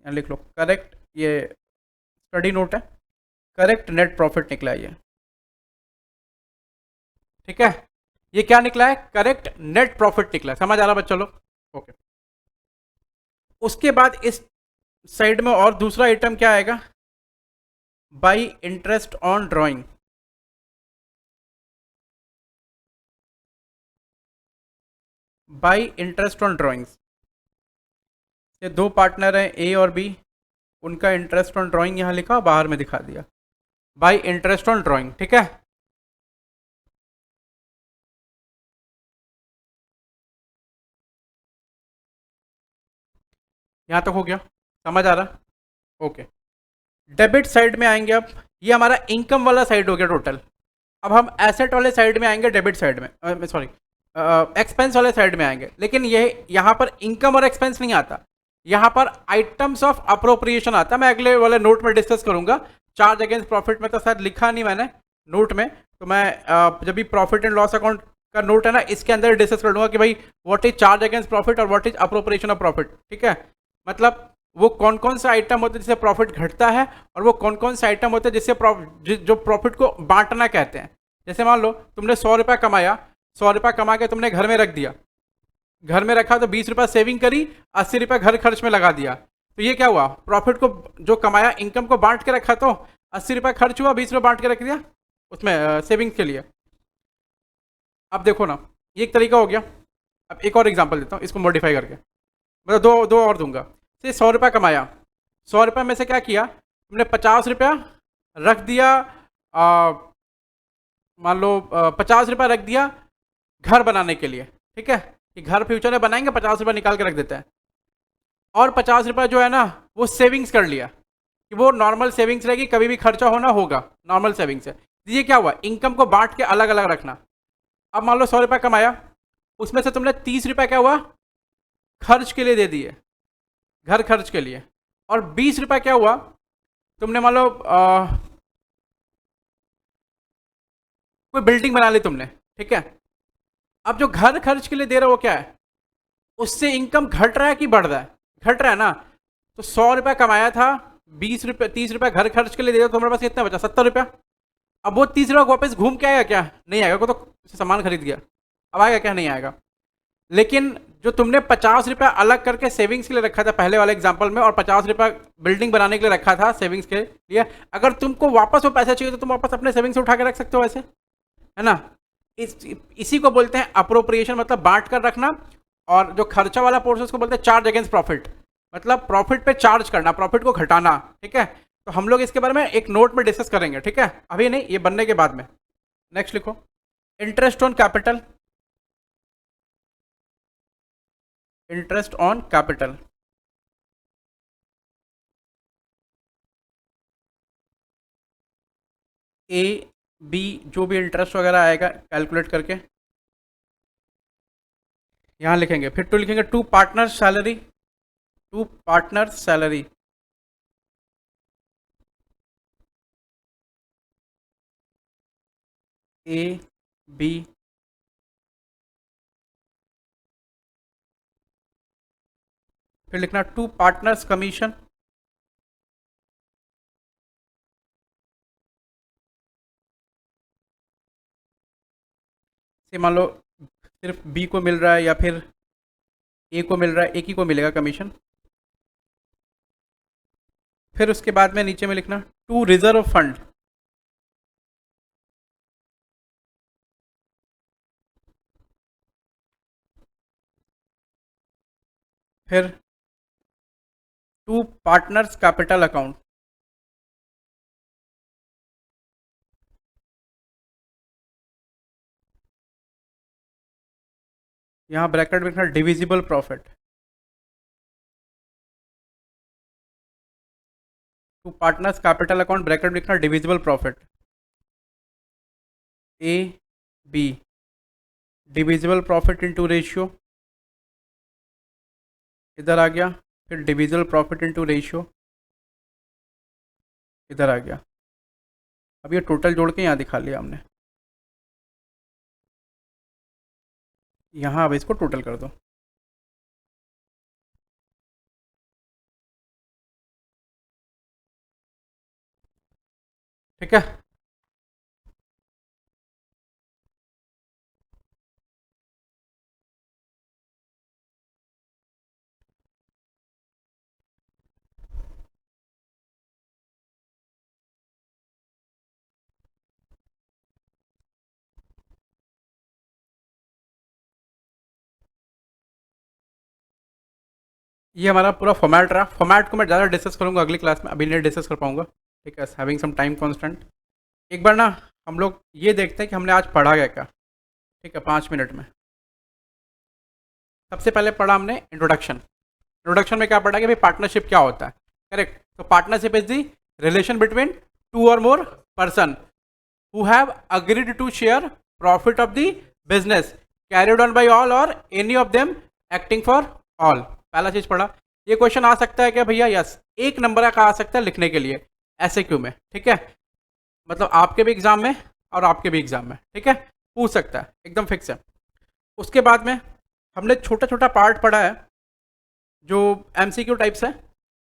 लिख लो करेक्ट, ये स्टडी नोट है, करेक्ट नेट प्रॉफिट निकला है ये। ठीक है, ये क्या निकला है, करेक्ट नेट प्रॉफिट निकला है। समझ आ रहा बच्चों लोग? ओके, उसके बाद इस साइड में और दूसरा आइटम क्या आएगा, by interest on drawing. By interest on drawings, ये दो पार्टनर हैं ए और बी, उनका इंटरेस्ट ऑन ड्राइंग यहां लिखा, बाहर में दिखा दिया, बाई इंटरेस्ट ऑन ड्राइंग। ठीक है, यहां तक हो गया, समझ आ रहा? ओके, डेबिट साइड में आएंगे अब, ये हमारा इनकम वाला साइड हो गया टोटल। अब हम एसेट वाले साइड में आएंगे, डेबिट साइड में, सॉरी एक्सपेंस वाले साइड में आएंगे, लेकिन ये यहाँ पर इनकम और एक्सपेंस नहीं आता, यहाँ पर आइटम्स ऑफ अप्रोप्रिएशन आता है। मैं अगले वाले नोट में डिस्कस करूंगा, चार्ज अगेंस्ट प्रॉफिट में तो शायद लिखा नहीं मैंने नोट में, तो मैं जब भी प्रॉफिट एंड लॉस अकाउंट का नोट है ना इसके अंदर डिस्कस कर लूंगा कि भाई what is charge against profit और what is appropriation of profit. ठीक है, मतलब वो कौन कौन से आइटम होते हैं जिससे प्रॉफिट घटता है और वो कौन कौन से आइटम होते हैं जिससे जो प्रॉफिट को बांटना कहते हैं। जैसे मान लो तुमने 100 रुपया कमाया, 100 रुपया कमा के तुमने घर में रख दिया, घर में रखा तो 20 रुपया सेविंग करी, 80 रुपया घर खर्च में लगा दिया, तो ये क्या हुआ, प्रॉफिट को जो कमाया इनकम को बांट के रखा, तो 80 रुपया खर्च हुआ, 20 रुपया बांट के रख दिया उसमें सेविंग्स के लिए। अब देखो ना, ये एक तरीका हो गया। अब एक और एग्जांपल देता हूँ इसको मॉडिफाई करके, मतलब दो दो और दूंगा। से 100 रुपया कमाया, 100 रुपया में से क्या किया तुमने, 50 रुपया रख दिया, मान लो 50 रुपया रख दिया घर बनाने के लिए। ठीक है, कि घर फ्यूचर में बनाएंगे, 50 रुपया निकाल के रख देते हैं, और 50 रुपया जो है ना वो सेविंग्स कर लिया कि वो नॉर्मल सेविंग्स रहेगी, कभी भी खर्चा होना होगा नॉर्मल सेविंग्स है। ये क्या हुआ, इनकम को बांट के अलग अलग रखना। अब मान लो 100 रुपया कमाया, उसमें से तुमने 30 रुपया क्या हुआ, खर्च के लिए दे दिए, घर खर्च के लिए, और 20 रुपया क्या हुआ, तुमने मान लो कोई बिल्डिंग बना ली तुमने। ठीक है, अब जो घर खर्च के लिए दे रहे हो वो क्या है, उससे इनकम घट रहा है कि बढ़ रहा है, घट रहा है ना। तो 100 रुपया कमाया था, 20 रुपया 30 रुपया घर खर्च के लिए दे दो, तो हमारे पास कितना बचा, 70 रुपया। अब वो 30 रुपया वापस घूम के आएगा क्या, नहीं आएगा, वो तो सामान खरीद गया, अब आएगा क्या, नहीं आएगा। लेकिन जो तुमने 50 रुपया अलग करके सेविंग्स के लिए रखा था पहले वाले एग्जांपल में, और 50 रुपया बिल्डिंग बनाने के लिए रखा था सेविंग्स के लिए, अगर तुमको वापस वो पैसा चाहिए तो तुम वापस अपने सेविंग्स से उठा के रख सकते हो ऐसे, है ना। इसी को बोलते हैं अप्रोप्रिएशन, मतलब बांट कर रखना। और जो खर्चा वाला पोर्शन उसको बोलते हैं चार्ज अगेंस्ट प्रॉफिट, मतलब प्रॉफिट पे चार्ज करना, प्रॉफिट को घटाना। ठीक है, तो हम लोग इसके बारे में एक नोट में डिस्कस करेंगे। ठीक है, अभी नहीं, ये बनने के बाद में। नेक्स्ट लिखो। Interest on capital, interest on capital, A B, जो भी इंटरेस्ट वगैरह आएगा कैलकुलेट करके यहाँ लिखेंगे। फिर टू लिखेंगे to partner salary, to partner salary, A B, फिर लिखना टू पार्टनर्स कमीशन, से मान लो सिर्फ बी को मिल रहा है या फिर ए को मिल रहा है, एक ही को मिलेगा कमीशन। फिर उसके बाद में नीचे में लिखना टू रिजर्व फंड, फिर टू पार्टनर्स कैपिटल अकाउंट, यहाँ ब्रैकेट में लिखना divisible profit, to partners capital account bracket में लिखना divisible profit, A B, divisible profit into ratio, इधर आ गया। फिर डिविजिबल प्रॉफिट इनटू रेशियो इधर आ गया। अब ये टोटल जोड़ के यहाँ दिखा लिया हमने, यहाँ अब इसको टोटल कर दो। ठीक है, ये हमारा पूरा फॉर्मेट रहा। फॉर्मेट को मैं ज़्यादा डिस्कस करूँगा अगली क्लास में, अभी नहीं डिस्कस कर पाऊँगा। ठीक है, हैविंग सम टाइम कॉन्स्टेंट। एक बार ना हम लोग ये देखते हैं कि हमने आज पढ़ा क्या। ठीक है, 5 मिनट में सबसे पहले पढ़ा हमने इंट्रोडक्शन। इंट्रोडक्शन में क्या पढ़ा कि भाई पार्टनरशिप क्या होता है। करेक्ट। तो partnership is the relation between two और more person who have agreed to share profit of the business carried on by all or any of them acting for all. पहला चीज पढ़ा। ये क्वेश्चन आ सकता है क्या भैया? यस, 1 नंबर का आ सकता है लिखने के लिए ऐसे क्यों में। ठीक है, मतलब आपके भी एग्जाम में और आपके भी एग्जाम में। ठीक है, पूछ सकता है, एकदम फिक्स है। उसके बाद में हमने छोटा छोटा पार्ट पढ़ा है जो एमसीक्यू टाइप्स है।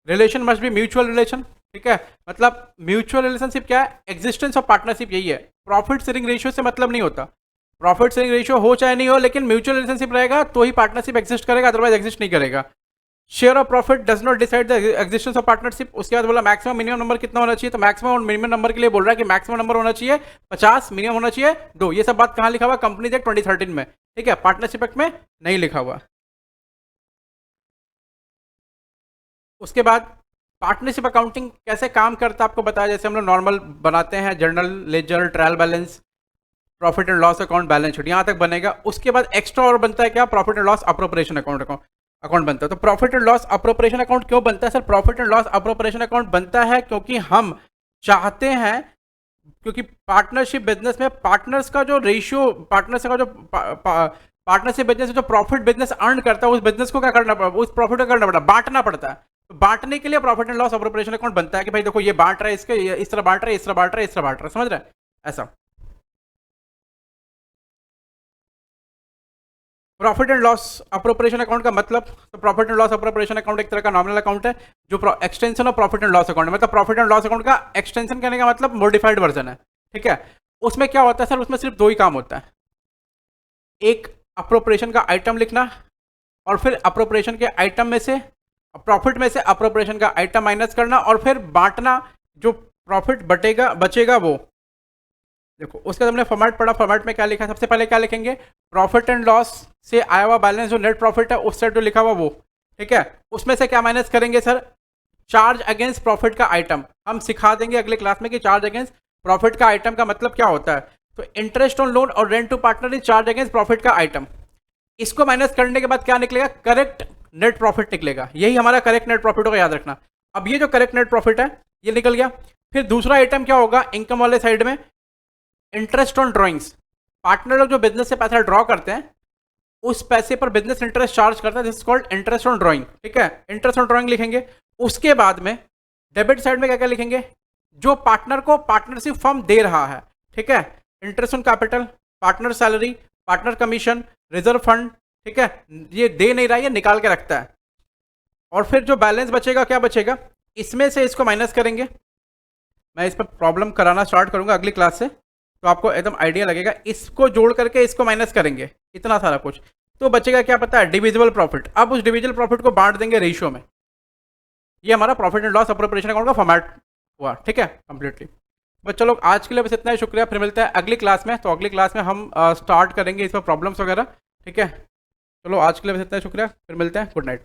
Relation must be mutual relation. ठीक है, मतलब म्यूचुअल रिलेशनशिप क्या है? एग्जिस्टेंस ऑफ पार्टनरशिप यही है। प्रॉफिट शेयरिंग रेशियो से मतलब नहीं होता। प्रॉफिट शेयरिंग रेशियो हो चाहे नहीं हो, लेकिन म्यूचुअल रिलेशनशिप रहेगा तो ही पार्टनरशिप एग्जिस्ट करेगा, अदरवाइज एग्जिस्ट नहीं करेगा। Share of profit does not decide the existence of partnership. उसके बाद बोला मैक्सिमम मिनिमम नंबर कितना होना चाहिए, तो मैक्सिमम और मिनिमम नंबर के लिए बोल रहा है कि मैक्सिमम नंबर होना चाहिए 50, मिनिमम होना चाहिए 2। ये सब बात कहाँ लिखा हुआ? कंपनीज एक्ट 2013 में। ठीक है, पार्टनरशिप एक्ट में नहीं लिखा हुआ। उसके बाद पार्टनरशिप अकाउंटिंग कैसे काम करता है आपको बताया। जैसे हम लोग नॉर्मल बनाते हैं journal, ledger, trial balance, profit and loss account, balance sheet, यहाँ तक बनेगा। उसके बाद एक्स्ट्रा और बनता है क्या? Profit and loss appropriation account बनता है। तो profit and loss appropriation account क्यों बनता है sir? Profit and loss appropriation account बनता है क्योंकि हम चाहते हैं, क्योंकि पार्टनरशिप बिजनेस में पार्टनर्स का जो रेशियो, पार्टनरशिप बिजनेस जो प्रॉफिट बिजनेस अर्न करता है, उस बिजनेस को क्या करना पड़ता है? उस प्रॉफिट को करना पड़ता है, बांटना पड़ता है। तो बांटने के लिए profit and loss appropriation account बनता है कि भाई देखो ये बांट रहा है, इसके इस तरह बांट रहा है, इस तरह बांट रहा है, इस तरह बांट रहा है, समझ रहा है ऐसा। Profit and loss appropriation account का मतलब, तो profit and loss appropriation account एक तरह का नॉमिनल अकाउंट है जो extension of profit and loss account है। मतलब प्रॉफिट एंड लॉस अकाउंट का एक्सटेंशन करने का मतलब मॉडिफाइड वर्जन है। ठीक है, उसमें क्या होता है सर? उसमें सिर्फ 2 ही काम होता है। एक अप्रोप्रिएशन का आइटम लिखना, और फिर अप्रोप्रिएशन के आइटम में से, प्रॉफिट में से अप्रोप्रिएशन का आइटम माइनस करना, और फिर बांटना। जो प्रॉफिट बचेगा वो देखो। उसके बाद हमने फॉर्मेट पढ़ा। फॉर्मेट में क्या लिखा है? सबसे पहले क्या लिखेंगे? प्रॉफिट एंड लॉस से आया हुआ बैलेंस जो नेट प्रॉफिट है उस साइड जो लिखा हुआ वो। ठीक है, उसमें से क्या माइनस करेंगे सर? चार्ज अगेंस्ट प्रॉफिट का आइटम। हम सिखा देंगे अगले क्लास में कि चार्ज अगेंस्ट प्रॉफिट का आइटम का मतलब क्या होता है। तो इंटरेस्ट ऑन लोन और rent to partner is charge against profit का आइटम। इसको माइनस करने के बाद क्या निकलेगा, करेक्ट नेट प्रॉफिट निकलेगा। यही हमारा करेक्ट नेट प्रॉफिट होगा, याद रखना। अब ये जो करेक्ट नेट प्रॉफिट है ये निकल गया। फिर दूसरा आइटम क्या होगा इनकम वाले साइड में, इंटरेस्ट ऑन ड्रॉइंग्स। पार्टनर लोग जो बिजनेस से पैसा ड्रॉ करते हैं उस पैसे पर बिजनेस इंटरेस्ट चार्ज करता है, this is called interest on drawing. ठीक है, इंटरेस्ट ऑन ड्रॉइंग लिखेंगे। उसके बाद में डेबिट साइड में क्या क्या लिखेंगे, जो पार्टनर को पार्टनरशिप फर्म दे रहा है। ठीक है, interest on capital, partner salary, partner commission, reserve fund. ठीक है, ये दे नहीं रहा है, ये निकाल के रखता है। और फिर जो बैलेंस बचेगा क्या बचेगा, इसमें से इसको माइनस करेंगे। मैं इस पर प्रॉब्लम कराना स्टार्ट करूंगा अगली क्लास से, तो आपको एकदम आइडिया लगेगा। इसको जोड़ करके इसको माइनस करेंगे, इतना सारा कुछ, तो बचेगा क्या पता है, डिविजिबल प्रॉफिट। अब उस डिविजिबल प्रॉफिट को बांट देंगे रेशियो में। ये हमारा profit and loss appropriation account का फॉर्मेट हुआ। ठीक है, कंप्लीटली। बस चलो आज के लिए बस इतना ही, शुक्रिया। फिर मिलते हैं अगली क्लास में। तो अगली क्लास में हम स्टार्ट करेंगे इसमें प्रॉब्लम्स वगैरह। ठीक है, चलो आज के लिए बस इतना ही, शुक्रिया। फिर मिलते हैं, गुड नाइट।